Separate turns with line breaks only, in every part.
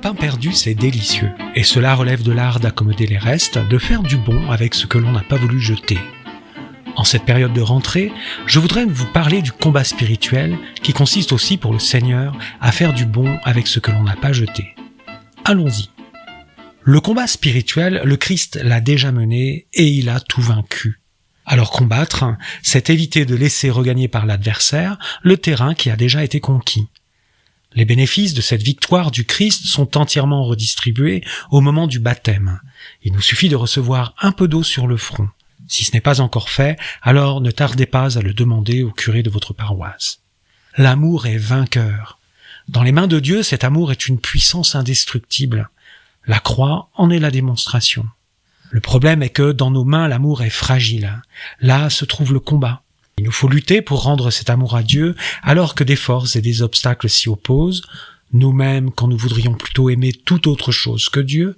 pain perdu, c'est délicieux, et cela relève de l'art d'accommoder les restes, de faire du bon avec ce que l'on n'a pas voulu jeter. En cette période de rentrée, je voudrais vous parler du combat spirituel qui consiste aussi pour le Seigneur à faire du bon avec ce que l'on n'a pas jeté. Allons-y. Le combat spirituel, le Christ l'a déjà mené et il a tout vaincu. Alors combattre, c'est éviter de laisser regagner par l'adversaire le terrain qui a déjà été conquis. Les bénéfices de cette victoire du Christ sont entièrement redistribués au moment du baptême. Il nous suffit de recevoir un peu d'eau sur le front. Si ce n'est pas encore fait, alors ne tardez pas à le demander au curé de votre paroisse. L'amour est vainqueur. Dans les mains de Dieu, cet amour est une puissance indestructible. La croix en est la démonstration. Le problème est que dans nos mains, l'amour est fragile. Là se trouve le combat. Il nous faut lutter pour rendre cet amour à Dieu, alors que des forces et des obstacles s'y opposent. Nous-mêmes, quand nous voudrions plutôt aimer toute autre chose que Dieu,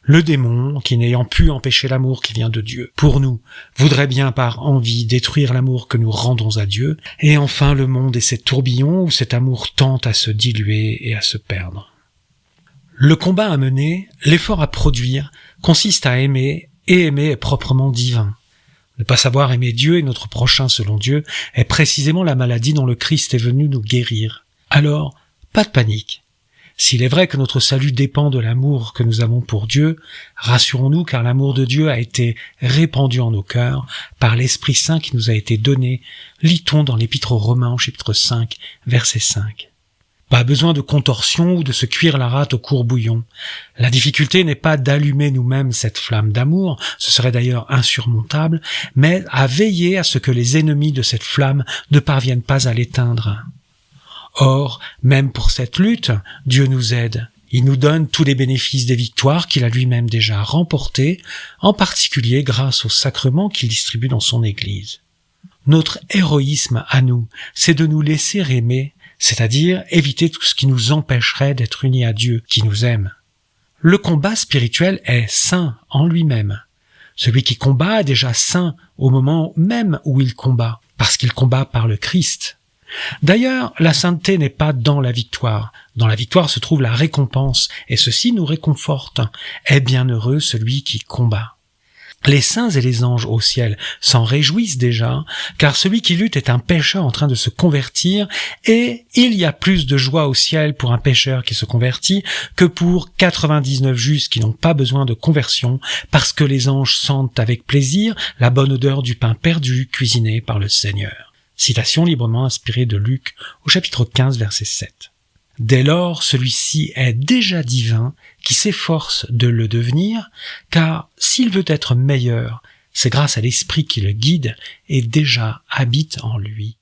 le démon, qui n'ayant pu empêcher l'amour qui vient de Dieu, pour nous, voudrait bien par envie détruire l'amour que nous rendons à Dieu, et enfin le monde est ces tourbillons où cet amour tente à se diluer et à se perdre. Le combat à mener, l'effort à produire, consiste à aimer, et aimer est proprement divin. Ne pas savoir aimer Dieu et notre prochain selon Dieu est précisément la maladie dont le Christ est venu nous guérir. Alors, pas de panique. S'il est vrai que notre salut dépend de l'amour que nous avons pour Dieu, rassurons-nous car l'amour de Dieu a été répandu en nos cœurs par l'Esprit Saint qui nous a été donné, lit-on dans l'Épître aux Romains au chapitre 5, verset 5. Pas besoin de contorsion ou de se cuire la rate au courbouillon. La difficulté n'est pas d'allumer nous-mêmes cette flamme d'amour, ce serait d'ailleurs insurmontable, mais à veiller à ce que les ennemis de cette flamme ne parviennent pas à l'éteindre. Or, même pour cette lutte, Dieu nous aide. Il nous donne tous les bénéfices des victoires qu'il a lui-même déjà remportées, en particulier grâce aux sacrements qu'il distribue dans son Église. Notre héroïsme à nous, c'est de nous laisser aimer, c'est-à-dire éviter tout ce qui nous empêcherait d'être unis à Dieu qui nous aime. Le combat spirituel est saint en lui-même. Celui qui combat est déjà saint au moment même où il combat, parce qu'il combat par le Christ. D'ailleurs, la sainteté n'est pas dans la victoire. Dans la victoire se trouve la récompense, et ceci nous réconforte. Est bienheureux celui qui combat. Les saints et les anges au ciel s'en réjouissent déjà, car celui qui lutte est un pécheur en train de se convertir, et il y a plus de joie au ciel pour un pécheur qui se convertit que pour 99 justes qui n'ont pas besoin de conversion, parce que les anges sentent avec plaisir la bonne odeur du pain perdu cuisiné par le Seigneur. Citation librement inspirée de Luc au chapitre 15, verset 7. Dès lors, celui-ci est déjà divin, qui s'efforce de le devenir, car s'il veut être meilleur, c'est grâce à l'Esprit qui le guide et déjà habite en lui.